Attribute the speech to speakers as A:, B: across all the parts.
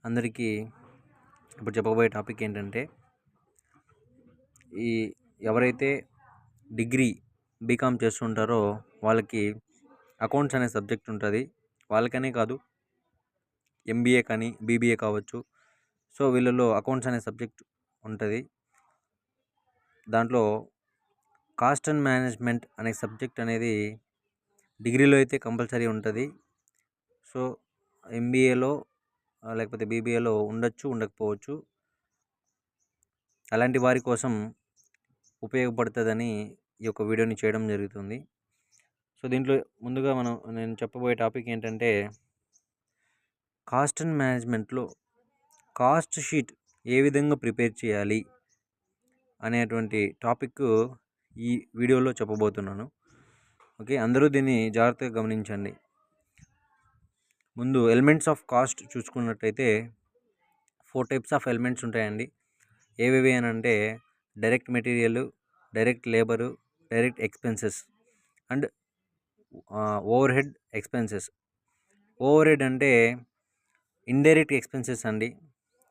A: అందరికీ ఇప్పుడు చెప్పబోయే టాపిక్ ఏంటంటే, ఈ ఎవరైతే డిగ్రీ బీకామ్ చేస్తుంటారో వాళ్ళకి అకౌంట్స్ అనే సబ్జెక్ట్ ఉంటుంది. వాళ్ళకనే కాదు, ఎంబీఏ కానీ బీబీఏ కావచ్చు. సో వీళ్ళలో అకౌంట్స్ అనే సబ్జెక్ట్ ఉంటుంది. దాంట్లో కాస్ట్ అండ్ మేనేజ్మెంట్ అనే సబ్జెక్ట్ అనేది డిగ్రీలో అయితే కంపల్సరీ ఉంటుంది. సో ఎంబీఏలో లేకపోతే బీబీఏలో ఉండొచ్చు, ఉండకపోవచ్చు. అలాంటి వారి కోసం ఉపయోగపడుతుందని ఈ యొక్క వీడియోని చేయడం జరుగుతుంది. సో దీంట్లో ముందుగా నేను చెప్పబోయే టాపిక్ ఏంటంటే, కాస్ట్ అండ్ మేనేజ్మెంట్లో కాస్ట్ షీట్ ఏ విధంగా ప్రిపేర్ చేయాలి అనేటువంటి టాపిక్ ఈ వీడియోలో చెప్పబోతున్నాను. ఓకే, అందరూ దీన్ని జాగ్రత్తగా గమనించండి. ముందు ఎలిమెంట్స్ ఆఫ్ కాస్ట్ చూసుకున్నట్టయితే 4 టైప్స్ ఆఫ్ ఎలిమెంట్స్ ఉంటాయండి. ఏవేవి అని అంటే, direct material, direct labour, direct expenses and over head expenses. Over head అంటే ఇండైరెక్ట్ ఎక్స్పెన్సెస్ అండి.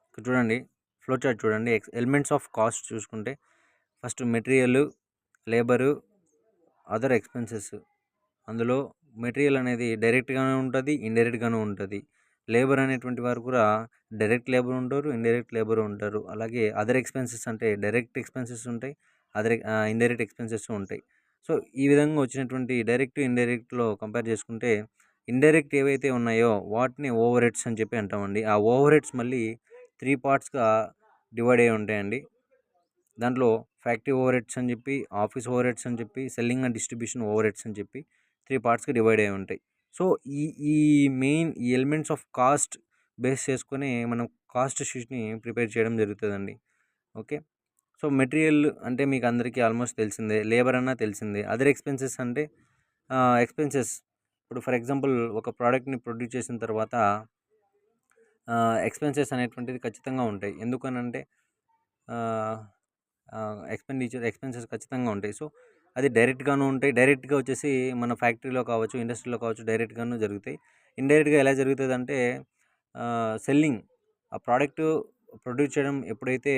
A: ఇక్కడ చూడండి, ఫ్లో చార్ట్ చూడండి. ఎలిమెంట్స్ ఆఫ్ కాస్ట్ చూసుకుంటే first material, labour, other expenses. అందులో మెటీరియల్ అనేది డైరెక్ట్గానే ఉంటుంది, ఇండైరెక్ట్గానే ఉంటుంది. లేబర్ అనేటువంటి వారు కూడా డైరెక్ట్ లేబర్ ఉంటారు, ఇండైరెక్ట్ లేబర్ ఉంటారు. అలాగే అదర్ ఎక్స్పెన్సెస్ అంటే డైరెక్ట్ ఎక్స్పెన్సెస్ ఉంటాయి, ఇండైరెక్ట్ ఎక్స్పెన్సెస్ ఉంటాయి. సో ఈ విధంగా వచ్చినటువంటి డైరెక్ట్ ఇండైరెక్ట్లో కంపేర్ చేసుకుంటే, ఇండైరెక్ట్ ఏవైతే ఉన్నాయో వాటిని ఓవర్ హెడ్స్ అని చెప్పి అంటామండి. ఆ ఓవర్ హెడ్స్ మళ్ళీ 3 పార్ట్స్గా డివైడ్ అయ్యి ఉంటాయండి. దాంట్లో ఫ్యాక్టరీ ఓవర్ హెడ్స్ అని చెప్పి, ఆఫీస్ ఓవర్ హెడ్స్ అని చెప్పి, selling and distribution over heads అని చెప్పి 3 పార్ట్స్గా డివైడ్ అయ్యి ఉంటాయి. సో ఈ ఈ ఈ ఎలిమెంట్స్ ఆఫ్ కాస్ట్ బేస్ చేసుకొని మనం కాస్ట్ షీట్ని ప్రిపేర్ చేయడం జరుగుతుందండి. ఓకే, సో మెటీరియల్ అంటే మీకు అందరికీ ఆల్మోస్ట్ తెలిసిందే, లేబర్ అన్నా తెలిసిందే. అదర్ ఎక్స్పెన్సెస్ అంటే ఎక్స్పెన్సెస్. ఇప్పుడు ఫర్ ఎగ్జాంపుల్ ఒక ప్రోడక్ట్ని ప్రొడ్యూస్ చేసిన తర్వాత ఎక్స్పెన్సెస్ అనేటువంటిది ఖచ్చితంగా ఉంటాయి. ఎందుకనంటే ఎక్స్పెన్సెస్ ఖచ్చితంగా ఉంటాయి. సో అది డైరెక్ట్గాను ఉంటాయి. డైరెక్ట్గా వచ్చేసి మన ఫ్యాక్టరీలో కావచ్చు, ఇండస్ట్రీలో కావచ్చు, డైరెక్ట్గాను జరుగుతాయి. ఇండైరెక్ట్గా ఎలా జరుగుతుంది అంటే, సెల్లింగ్, ఆ ప్రోడక్ట్ ప్రొడ్యూస్ చేయడం ఎప్పుడైతే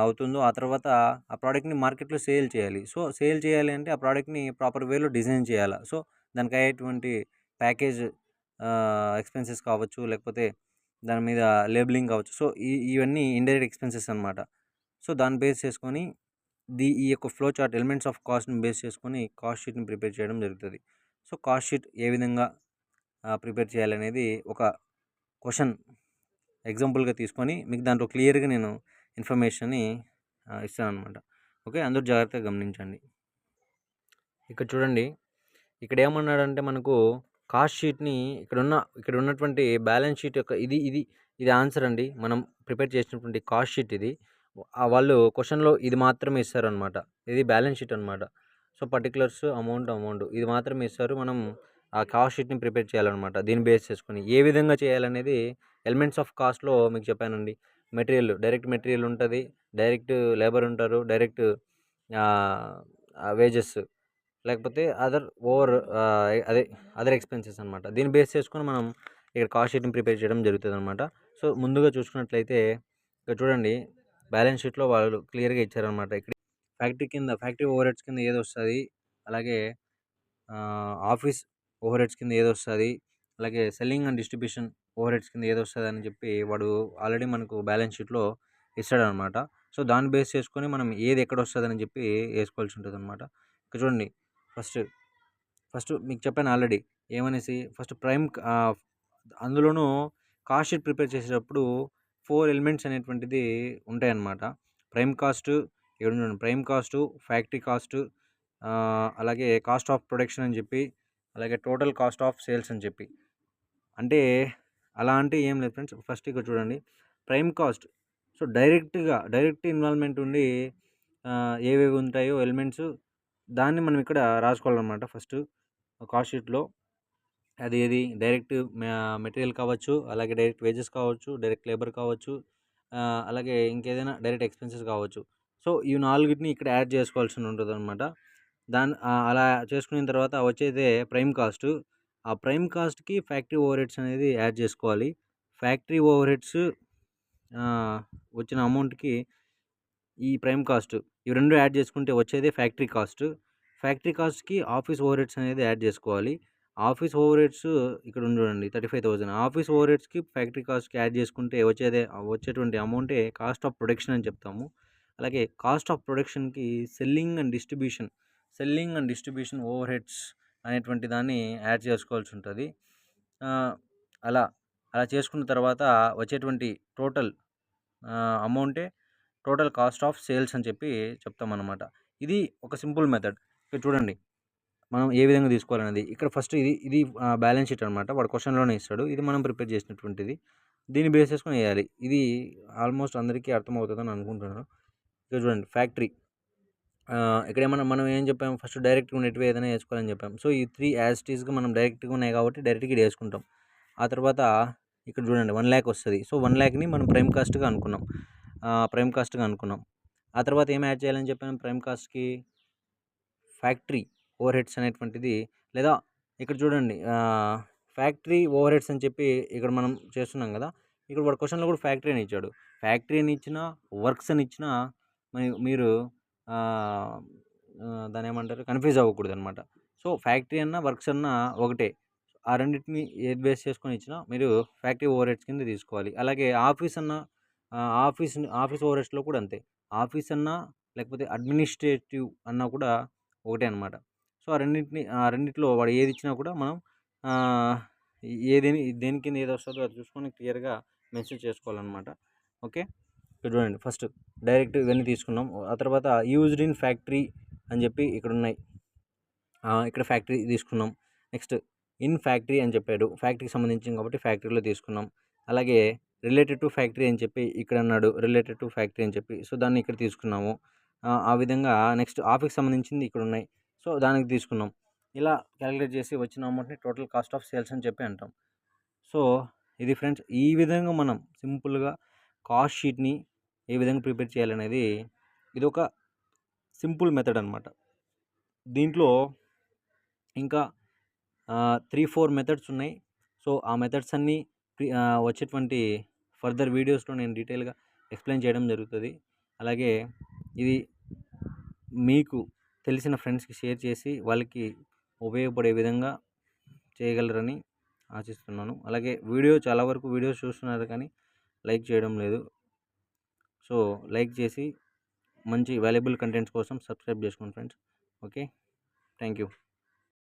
A: అవుతుందో ఆ తర్వాత ఆ ప్రోడక్ట్ని మార్కెట్లో సేల్ చేయాలి. సో సేల్ చేయాలి అంటే ఆ ప్రోడక్ట్ని ప్రాపర్ వేలో డిజైన్ చేయాలి. సో దానికి అయ్యేటువంటి ప్యాకేజ్ ఎక్స్పెన్సెస్ కావచ్చు, లేకపోతే దాని మీద లేబులింగ్ కావచ్చు. సో ఇవన్నీ ఇండైరెక్ట్ ఎక్స్పెన్సెస్ అనమాట. సో దాన్ని బేస్ చేసుకొని ఈ యొక్క ఫ్లో చార్ట్ ఎలిమెంట్స్ ఆఫ్ కాస్ట్ని బేస్ చేసుకొని కాస్ట్ షీట్ని ప్రిపేర్ చేయడం జరుగుతుంది. సో కాస్ట్ షీట్ ఏ విధంగా ప్రిపేర్ చేయాలనేది ఒక క్వశ్చన్ ఎగ్జాంపుల్గా తీసుకొని మీకు దాంట్లో క్లియర్గా నేను ఇన్ఫర్మేషన్ని ఇస్తాను అనమాట. ఓకే, అందరూ జాగ్రత్తగా గమనించండి. ఇక్కడ చూడండి, ఇక్కడ ఏమన్నాడంటే మనకు కాస్ట్ షీట్ని ఇక్కడ ఉన్నటువంటి బ్యాలెన్స్ షీట్ యొక్క ఇది ఆన్సర్ అండి. మనం ప్రిపేర్ చేసినటువంటి కాస్ట్ షీట్ ఇది. వాళ్ళు క్వశ్చన్లో ఇది మాత్రమే ఇస్తారనమాట. ఇది బ్యాలెన్స్ షీట్ అనమాట. సో పర్టికులర్స్, అమౌంట్ ఇది మాత్రమే ఇస్తారు. మనం ఆ కాస్ట్ షీట్ని ప్రిపేర్ చేయాలన్నమాట. దీన్ని బేస్ చేసుకొని ఏ విధంగా చేయాలనేది ఎలిమెంట్స్ ఆఫ్ కాస్ట్లో మీకు చెప్పానండి. డైరెక్ట్ మెటీరియల్ ఉంటుంది, డైరెక్ట్ లేబర్ ఉంటారు, డైరెక్ట్ వేజెస్, లేకపోతే అదర్ ఎక్స్పెన్సెస్ అనమాట. దీన్ని బేస్ చేసుకొని మనం ఇక్కడ కాస్ట్ షీట్ని ప్రిపేర్ చేయడం జరుగుతుంది అనమాట. సో ముందుగా చూసుకున్నట్లయితే ఇక్కడ చూడండి, బ్యాలెన్స్ షీట్లో వాళ్ళు క్లియర్గా ఇచ్చారనమాట. ఇక్కడ ఫ్యాక్టరీ ఓవర్ హెడ్స్ కింద ఏది వస్తుంది, అలాగే ఆఫీస్ ఓవర్ హెడ్స్ కింద ఏది వస్తుంది, అలాగే selling and distribution over heads కింద ఏది వస్తుంది అని చెప్పి వాడు ఆల్రెడీ మనకు బ్యాలెన్స్ షీట్లో ఇస్తాడనమాట. సో దాన్ని బేస్ చేసుకొని మనం ఏది ఎక్కడ వస్తుందని చెప్పి వేసుకోవాల్సి ఉంటుంది అనమాట. ఇక్కడ చూడండి, ఫస్ట్ మీకు చెప్పాను ఆల్రెడీ ఏమనేసి. ఫస్ట్ అందులోనూ కాస్ట్ షీట్ ప్రిపేర్ చేసేటప్పుడు 4 ఎలిమెంట్స్ అనేటువంటిది ఉంటాయన్నమాట. Prime cost, prime cost, factory cost, అలాగే కాస్ట్ ఆఫ్ ప్రొడక్షన్ అని చెప్పి, అలాగే టోటల్ కాస్ట్ ఆఫ్ సేల్స్ అని చెప్పి. అంటే అలా అంటే ఏం లేదు ఫ్రెండ్స్. ఫస్ట్ ఇక్కడ చూడండి, prime cost. So direct involvement ఉండి ఏవేవి ఉంటాయో ఎలిమెంట్స్, దాన్ని మనం ఇక్కడ రాసుకోవాలన్నమాట. ఫస్ట్ కాస్ట్ షీట్లో ఏది డైరెక్ట్ మెటీరియల్ కావచ్చు, అలాగే డైరెక్ట్ వేజెస్ కావచ్చు, డైరెక్ట్ లేబర్ కావచ్చు, అలాగే ఇంకేదైనా డైరెక్ట్ ఎక్స్పెన్సెస్ కావచ్చు. సో ఈ 4టిని ఇక్కడ యాడ్ చేసుకోవాల్సి ఉంటుంది అనమాట. అలా చేసుకున్న తర్వాత వచ్చేదే ప్రైమ్ కాస్ట్. ఆ ప్రైమ్ కాస్ట్కి ఫ్యాక్టరీ ఓవర్ హెడ్స్ అనేది యాడ్ చేసుకోవాలి. ఫ్యాక్టరీ ఓవర్ హెడ్స్ వచ్చిన అమౌంట్కి ఈ ప్రైమ్ కాస్ట్ ఇవి రెండు యాడ్ చేసుకుంటే వచ్చేదే ఫ్యాక్టరీ కాస్ట్. ఫ్యాక్టరీ కాస్ట్కి ఆఫీస్ ఓవర్ హెడ్స్ అనేది యాడ్ చేసుకోవాలి. ఆఫీస్ ఓవర్ హెడ్స్ ఇక్కడ ఉంది చూడండి 35,000. ఆఫీస్ ఓవర్ హెడ్స్కి ఫ్యాక్టరీ కాస్ట్కి యాడ్ చేసుకుంటే వచ్చేటువంటి అమౌంటే కాస్ట్ ఆఫ్ ప్రొడక్షన్ అని చెప్తాము. అలాగే కాస్ట్ ఆఫ్ ప్రొడక్షన్కి selling and distribution overheads అనేటువంటి దాన్ని యాడ్ చేసుకోవాల్సి ఉంటుంది. అలా చేసుకున్న తర్వాత వచ్చేటువంటి టోటల్ అమౌంటే టోటల్ కాస్ట్ ఆఫ్ సేల్స్ అని చెప్పి చెప్తామన్నమాట. ఇది ఒక సింపుల్ మెథడ్. ఇక్కడ చూడండి మనం ఏ విధంగా తీసుకోవాలనేది. ఇక్కడ ఫస్ట్ ఇది బ్యాలెన్స్ షీట్ అనమాట. వాడు క్వశ్చన్లోనే ఇస్తాడు. ఇది మనం ప్రిపేర్ చేసినటువంటిది. దీన్ని బేస్ చేసుకొని వేయాలి. ఇది ఆల్మోస్ట్ అందరికీ అర్థమవుతుందని అనుకుంటున్నాను. ఇక్కడ చూడండి ఫ్యాక్టరీ ఇక్కడ మనం ఏం చెప్పాము, ఫస్ట్ డైరెక్ట్గా ఉండేటివి ఏదైనా వేసుకోవాలని చెప్పాం. సో ఈ 3 యాజ్ ఇట్ ఈస్గా మనం డైరెక్ట్గా ఉన్నాయి కాబట్టి డైరెక్ట్గా ఇది వేసుకుంటాం. ఆ తర్వాత ఇక్కడ చూడండి 1 lakh వస్తుంది. సో 1 lakhని మనం ప్రైమ్ కాస్ట్గా అనుకున్నాం. ఆ తర్వాత ఏం యాడ్ చేయాలని చెప్పాను ప్రైమ్ కాస్ట్కి, ఫ్యాక్టరీ ఓవర్ హెడ్స్ అనేటువంటిది, లేదా ఇక్కడ చూడండి ఫ్యాక్టరీ ఓవర్ హెడ్స్ అని చెప్పి ఇక్కడ మనం చేస్తున్నాం కదా. ఇక్కడ వాడు క్వశ్చన్లో కూడా ఫ్యాక్టరీ అని ఇచ్చాడు. ఫ్యాక్టరీ అని ఇచ్చినా వర్క్స్ అని ఇచ్చినా మీరు దాని ఏమంటారు కన్ఫ్యూజ్ అవ్వకూడదు అనమాట. సో ఫ్యాక్టరీ అన్నా వర్క్స్ అన్నా ఒకటే. ఆ రెండింటిని ఏది బేస్ చేసుకొని ఇచ్చినా మీరు ఫ్యాక్టరీ ఓవర్ హెడ్స్ కింద తీసుకోవాలి. అలాగే ఆఫీస్ అన్న ఆఫీస్ ఓవర్ హెడ్స్లో కూడా అంతే. ఆఫీస్ అన్నా లేకపోతే అడ్మినిస్ట్రేటివ్ అన్నా కూడా ఒకటే అనమాట. సో ఆ రెండిట్లో వాడు ఏది ఇచ్చినా కూడా మనం దేని కింద ఏది వస్తుందో అది చూసుకొని క్లియర్గా మెన్షన్ చేసుకోవాలన్నమాట. ఓకే, ఇక్కడ చూడండి ఫస్ట్ డైరెక్ట్ ఇవన్నీ తీసుకున్నాం. ఆ తర్వాత యూజ్డ్ ఇన్ ఫ్యాక్టరీ అని చెప్పి ఇక్కడ ఉన్నాయి. ఇక్కడ ఫ్యాక్టరీ తీసుకున్నాం. నెక్స్ట్ ఇన్ ఫ్యాక్టరీ అని చెప్పాడు, ఫ్యాక్టరీకి సంబంధించింది కాబట్టి ఫ్యాక్టరీలో తీసుకున్నాం. అలాగే రిలేటెడ్ టు ఫ్యాక్టరీ అని చెప్పి ఇక్కడ అన్నాడు, రిలేటెడ్ టు ఫ్యాక్టరీ అని చెప్పి, సో దాన్ని ఇక్కడ తీసుకున్నాము. ఆ విధంగా నెక్స్ట్ ఆఫీస్కి సంబంధించింది ఇక్కడ ఉన్నాయి, సో దానికి తీసుకున్నాం. ఇలా క్యాలిక్యులేట్ చేసి వచ్చిన అమౌంట్ని టోటల్ కాస్ట్ ఆఫ్ సేల్స్ అని చెప్పి అంటాం. సో ఇది ఫ్రెండ్స్, ఈ విధంగా మనం సింపుల్గా కాస్ట్ షీట్ని ఏ విధంగా ప్రిపేర్ చేయాలనేది ఇది ఒక సింపుల్ మెథడ్ అనమాట. దీంట్లో ఇంకా 3-4 మెథడ్స్ ఉన్నాయి. సో ఆ మెథడ్స్ అన్నీ వచ్చేటువంటి ఫర్దర్ వీడియోస్లో నేను డీటెయిల్గా ఎక్స్ప్లెయిన్ చేయడం జరుగుతుంది. అలాగే ఇది మీకు తెలిసిన ఫ్రెండ్స్కి షేర్ చేసి వాళ్ళకి ఉపయోగపడే విధంగా చేయగలరని ఆశిస్తున్నాను. అలాగే చాలా వరకు వీడియోస్ చూస్తున్నారు కానీ లైక్ చేయడం లేదు. సో లైక్ చేసి మంచి వాల్యుబుల్ కంటెంట్స్ కోసం సబ్స్క్రైబ్ చేసుకోండి ఫ్రెండ్స్. Okay, thank you.